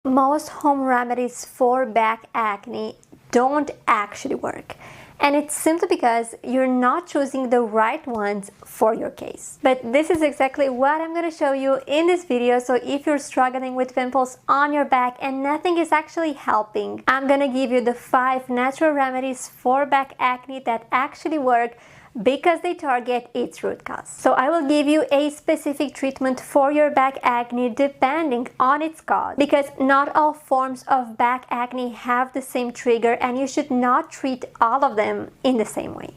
most home remedies for back acne don't actually work. And it's simply because you're not choosing the right ones for your case. But this is exactly what I'm going to show you in this video. So if you're struggling with pimples on your back and nothing is actually helping, I'm going to give you the 5 natural remedies for back acne that actually work because they target its root cause. So I will give you a specific treatment for your back acne depending on its cause, because not all forms of back acne have the same trigger and you should not treat all of them in the same way.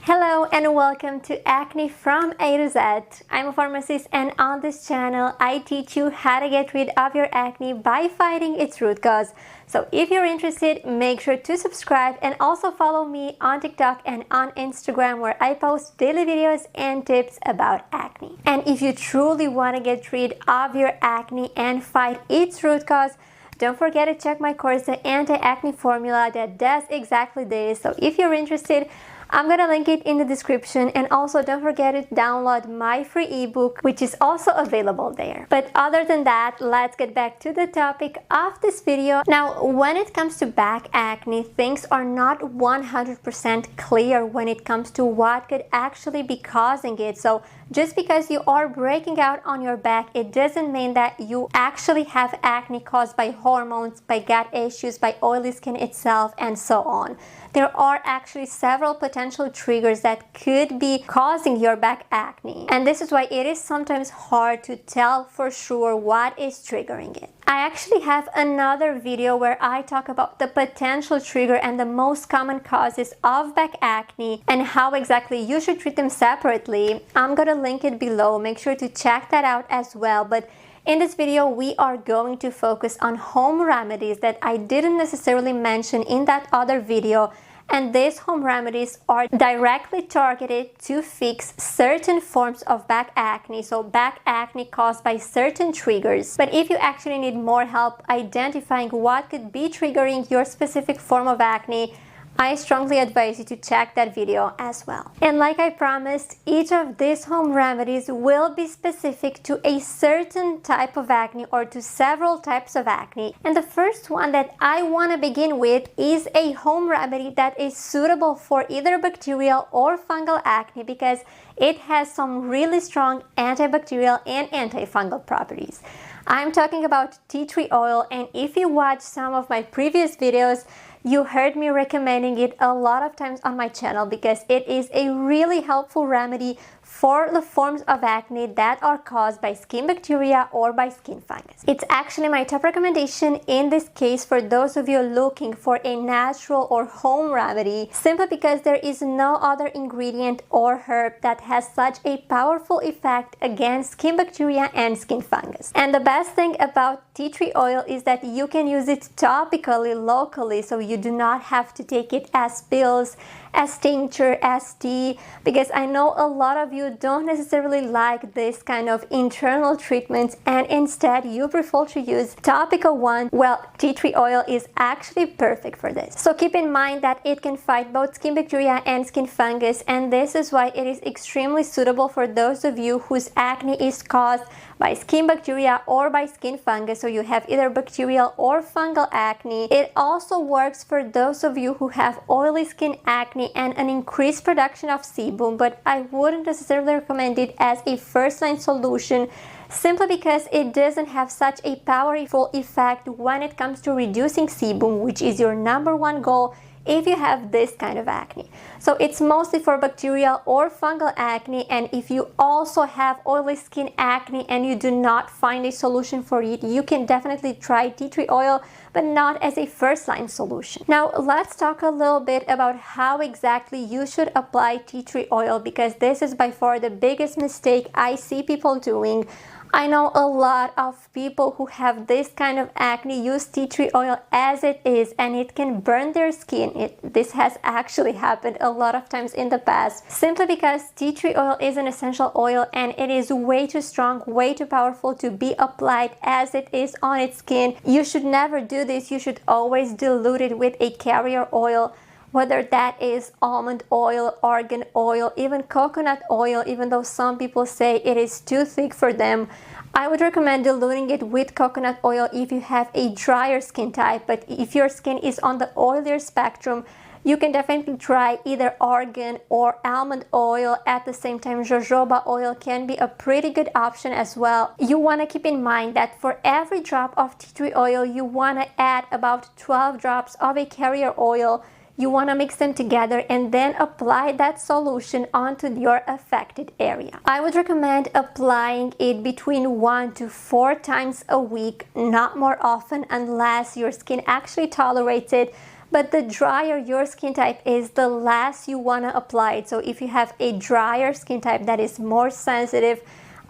Hello and welcome to Acne from A to Z. I'm a pharmacist, and on this channel I teach you how to get rid of your acne by fighting its root cause. So if you're interested, make sure to subscribe and also follow me on TikTok and on Instagram, where I post daily videos and tips about acne. And if you truly want to get rid of your acne and fight its root cause, don't forget to check my course, the Anti-Acne Formula, that does exactly this. So if you're interested, I'm gonna link it in the description, and also don't forget to download my free ebook, which is also available there. But other than that, let's get back to the topic of this video. Now, when it comes to back acne, things are not 100% clear when it comes to what could actually be causing it. So just because you are breaking out on your back, it doesn't mean that you actually have acne caused by hormones, by gut issues, by oily skin itself, and so on. There are actually several potential triggers that could be causing your back acne. And this is why it is sometimes hard to tell for sure what is triggering it. I actually have another video where I talk about the potential trigger and the most common causes of back acne and how exactly you should treat them separately. I'm gonna link it below. Make sure to check that out as well. But in this video, we are going to focus on home remedies that I didn't necessarily mention in that other video. And these home remedies are directly targeted to fix certain forms of back acne, so back acne caused by certain triggers. But if you actually need more help identifying what could be triggering your specific form of acne, I strongly advise you to check that video as well. And like I promised, each of these home remedies will be specific to a certain type of acne or to several types of acne. And the first one that I want to begin with is a home remedy that is suitable for either bacterial or fungal acne, because it has some really strong antibacterial and antifungal properties. I'm talking about tea tree oil, and if you watch some of my previous videos, you heard me recommending it a lot of times on my channel because it is a really helpful remedy for the forms of acne that are caused by skin bacteria or by skin fungus. It's actually my top recommendation in this case for those of you looking for a natural or home remedy, simply because there is no other ingredient or herb that has such a powerful effect against skin bacteria and skin fungus. And the best thing about tea tree oil is that you can use it topically locally, so you do not have to take it as pills, as tincture, as tea, because I know a lot of you don't necessarily like this kind of internal treatments and instead you prefer to use topical one. Well, tea tree oil is actually perfect for this. So keep in mind that it can fight both skin bacteria and skin fungus, and this is why it is extremely suitable for those of you whose acne is caused by skin bacteria or by skin fungus, so you have either bacterial or fungal acne. It also works for those of you who have oily skin acne and an increased production of sebum, but I wouldn't necessarily recommend it as a first-line solution, simply because it doesn't have such a powerful effect when it comes to reducing sebum, which is your #1 goal if you have this kind of acne. So it's mostly for bacterial or fungal acne, and if you also have oily skin acne and you do not find a solution for it, you can definitely try tea tree oil, but not as a first-line solution. Now let's talk a little bit about how exactly you should apply tea tree oil, because this is by far the biggest mistake I see people doing. I know a lot of people who have this kind of acne use tea tree oil as it is, and it can burn their skin. This has actually happened a lot of times in the past, simply because tea tree oil is an essential oil and it is way too strong, way too powerful to be applied as it is on its skin. You should never do this. You should always dilute it with a carrier oil. whether that is almond oil, argan oil, even coconut oil, even though some people say it is too thick for them. I would recommend diluting it with coconut oil if you have a drier skin type, but if your skin is on the oilier spectrum, you can definitely try either argan or almond oil. At the same time, jojoba oil can be a pretty good option as well. You want to keep in mind that for every drop of tea tree oil, you want to add about 12 drops of a carrier oil. You want to mix them together and then apply that solution onto your affected area. I would recommend applying it between 1 to 4 times a week, not more often unless your skin actually tolerates it. But the drier your skin type is, the less you want to apply it. So if you have a drier skin type that is more sensitive,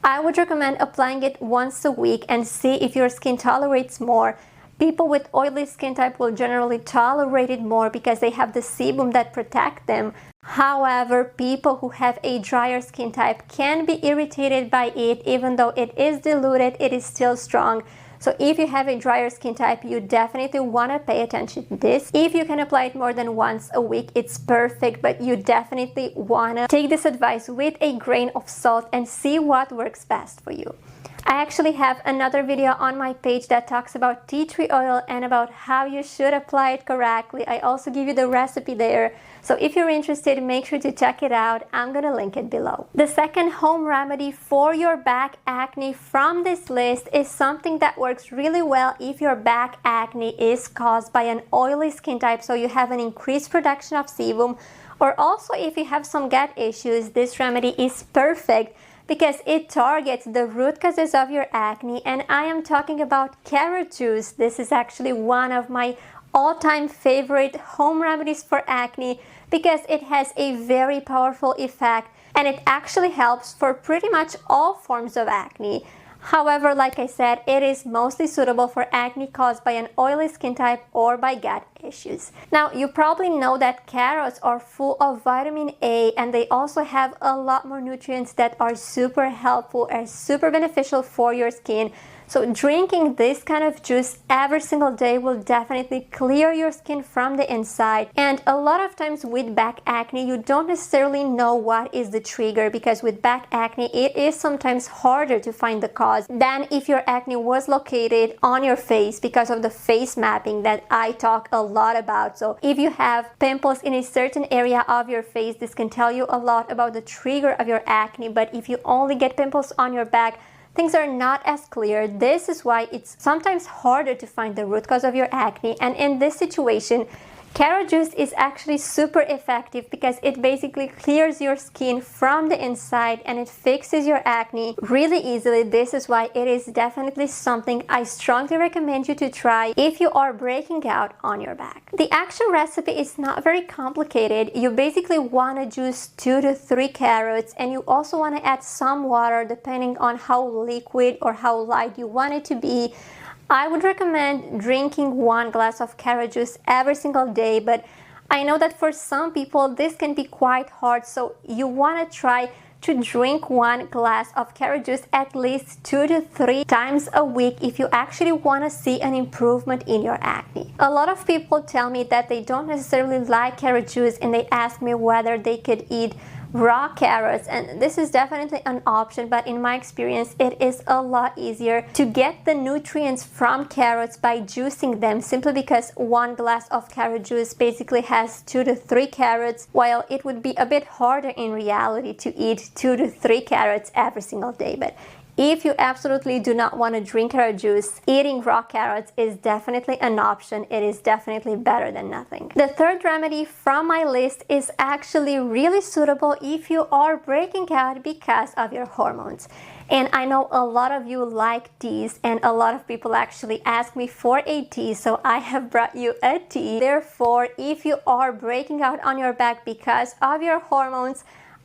I would recommend applying it once a week and see if your skin tolerates more. People with oily skin type will generally tolerate it more because they have the sebum that protect them. However, people who have a drier skin type can be irritated by it. Even though it is diluted, it is still strong. So if you have a drier skin type, you definitely want to pay attention to this. If you can apply it more than once a week, it's perfect, but you definitely want to take this advice with a grain of salt and see what works best for you. I actually have another video on my page that talks about tea tree oil and about how you should apply it correctly. I also give you the recipe there. So if you're interested, make sure to check it out. I'm gonna link it below. The second home remedy for your back acne from this list is something that works really well if your back acne is caused by an oily skin type, so you have an increased production of sebum, or also if you have some gut issues. This remedy is perfect because it targets the root causes of your acne, and I am talking about carrot juice. This is actually one of my all-time favorite home remedies for acne because it has a very powerful effect and it actually helps for pretty much all forms of acne. However, like I said, it is mostly suitable for acne caused by an oily skin type or by gut issues. Now, you probably know that carrots are full of vitamin A, and they also have a lot more nutrients that are super helpful and super beneficial for your skin. So drinking this kind of juice every single day will definitely clear your skin from the inside. And a lot of times with back acne, you don't necessarily know what is the trigger, because with back acne, it is sometimes harder to find the cause than if your acne was located on your face because of the face mapping that I talk a lot about. So if you have pimples in a certain area of your face, this can tell you a lot about the trigger of your acne. But if you only get pimples on your back, things are not as clear. This is why it's sometimes harder to find the root cause of your acne. And in this situation, carrot juice is actually super effective because it basically clears your skin from the inside and it fixes your acne really easily. This is why it is definitely something I strongly recommend you to try if you are breaking out on your back. The actual recipe is not very complicated. You basically want to juice 2 to 3 carrots, and you also want to add some water depending on how liquid or how light you want it to be. I would recommend drinking 1 glass of carrot juice every single day, but I know that for some people this can be quite hard, so you want to try to drink 1 glass of carrot juice at least 2 to 3 times a week if you actually want to see an improvement in your acne. A lot of people tell me that they don't necessarily like carrot juice, and they ask me whether they could eat raw carrots, and this is definitely an option, but in my experience it is a lot easier to get the nutrients from carrots by juicing them, simply because 1 glass of carrot juice basically has 2 to 3 carrots, while it would be a bit harder in reality to eat 2 to 3 carrots every single day. But if you absolutely do not want to drink carrot juice, eating raw carrots is definitely an option. It is definitely better than nothing. The third remedy from my list is actually really suitable if you are breaking out because of your hormones. And I know a lot of you like teas, and a lot of people actually ask me for a tea, so I have brought you a tea. Therefore, if you are breaking out on your back because of your hormones,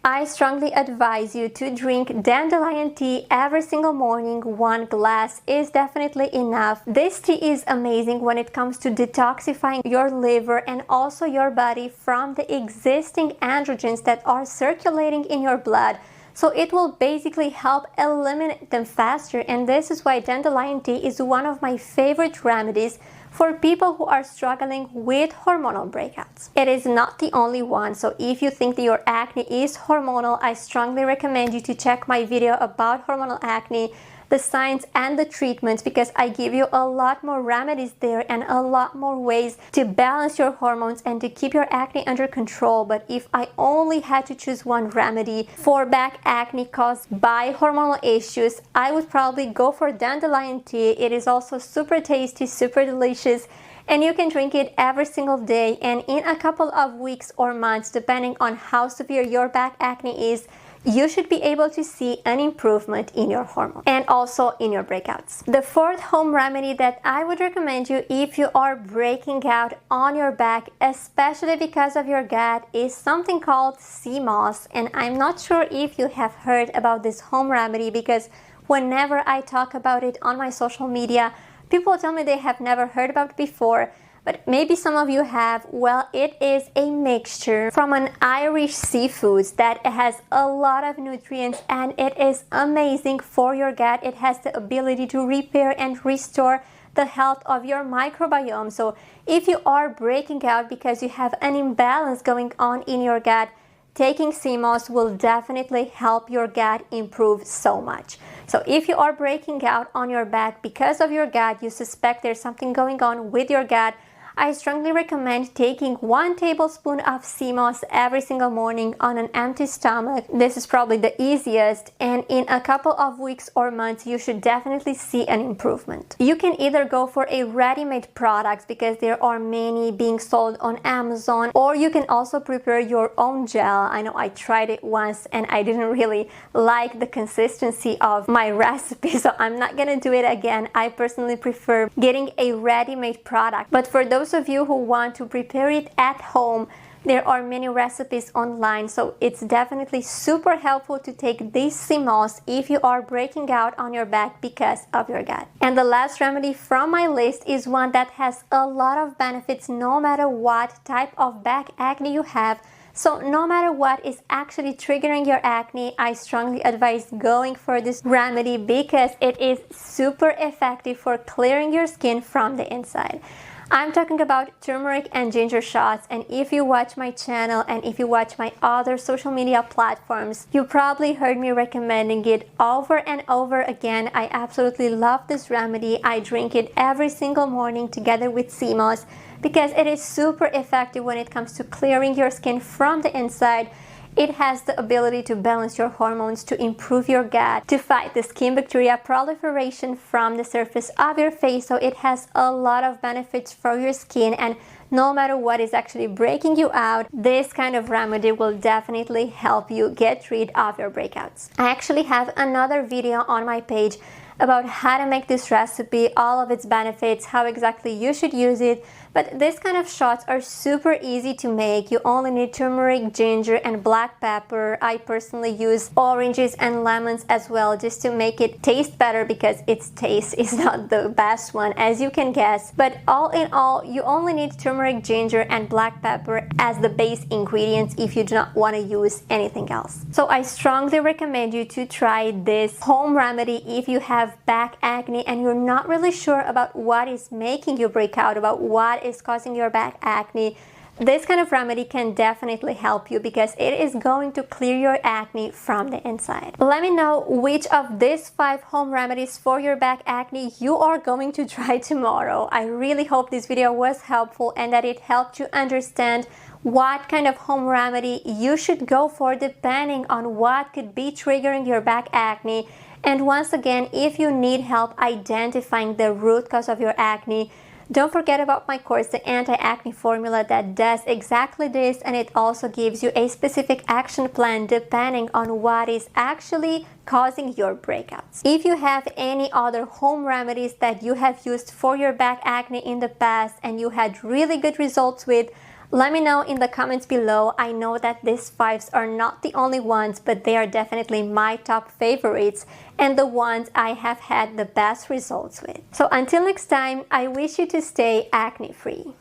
I strongly advise you to drink dandelion tea every single morning. 1 glass is definitely enough. This tea is amazing when it comes to detoxifying your liver and also your body from the existing androgens that are circulating in your blood. So it will basically help eliminate them faster, and this is why dandelion tea is one of my favorite remedies for people who are struggling with hormonal breakouts. It is not the only one, so if you think that your acne is hormonal, I strongly recommend you to check my video about hormonal acne, the signs and the treatments, because I give you a lot more remedies there and a lot more ways to balance your hormones and to keep your acne under control. But if I only had to choose one remedy for back acne caused by hormonal issues, I would probably go for Dandelion Tea. It is also super tasty, super delicious, and you can drink it every single day, and in a couple of weeks or months, depending on how severe your back acne is, you should be able to see an improvement in your hormones and also in your breakouts. The fourth home remedy that I would recommend you if you are breaking out on your back, especially because of your gut, is something called sea moss. And I'm not sure if you have heard about this home remedy, because whenever I talk about it on my social media, people tell me they have never heard about it before. But maybe some of you have. Well, it is a mixture from an Irish seafood that has a lot of nutrients, and it is amazing for your gut. It has the ability to repair and restore the health of your microbiome. So if you are breaking out because you have an imbalance going on in your gut, taking sea moss will definitely help your gut improve so much. So if you are breaking out on your back because of your gut, you suspect there's something going on with your gut, I strongly recommend taking 1 tablespoon of sea moss every single morning on an empty stomach. This is probably the easiest, and in a couple of weeks or months, you should definitely see an improvement. You can either go for a ready-made product, because there are many being sold on Amazon, or you can also prepare your own gel. I know I tried it once and I didn't really like the consistency of my recipe, so I'm not gonna do it again. I personally prefer getting a ready-made product. But for those of you who want to prepare it at home, there are many recipes online, so it's definitely super helpful to take this sea moss if you are breaking out on your back because of your gut. And the last remedy from my list is one that has a lot of benefits no matter what type of back acne you have. So no matter what is actually triggering your acne, I strongly advise going for this remedy because it is super effective for clearing your skin from the inside. I'm talking about turmeric and ginger shots, and if you watch my channel and if you watch my other social media platforms, you probably heard me recommending it over and over again. I absolutely love this remedy. I drink it every single morning together with sea moss because it is super effective when it comes to clearing your skin from the inside. It has the ability to balance your hormones, to improve your gut, to fight the skin bacteria proliferation from the surface of your face. So it has a lot of benefits for your skin, and no matter what is actually breaking you out, this kind of remedy will definitely help you get rid of your breakouts. I actually have another video on my page about how to make this recipe, all of its benefits, how exactly you should use it. But this kind of shots are super easy to make. You only need turmeric, ginger, and black pepper. I personally use oranges and lemons as well, just to make it taste better, because its taste is not the best one, as you can guess. But all in all, you only need turmeric, ginger, and black pepper as the base ingredients if you do not want to use anything else. So I strongly recommend you to try this home remedy if you have back acne and you're not really sure about what is making you break out, about what is causing your back acne. This kind of remedy can definitely help you because it is going to clear your acne from the inside. Let me know which of these 5 home remedies for your back acne you are going to try tomorrow. I really hope this video was helpful and that it helped you understand what kind of home remedy you should go for depending on what could be triggering your back acne. And once again, if you need help identifying the root cause of your acne, don't forget about my course, the Anti-Acne Formula, that does exactly this, and it also gives you a specific action plan depending on what is actually causing your breakouts. If you have any other home remedies that you have used for your back acne in the past and you had really good results with, let me know in the comments below. I know that these 5s are not the only ones, but they are definitely my top favorites and the ones I have had the best results with. So until next time, I wish you to stay acne free.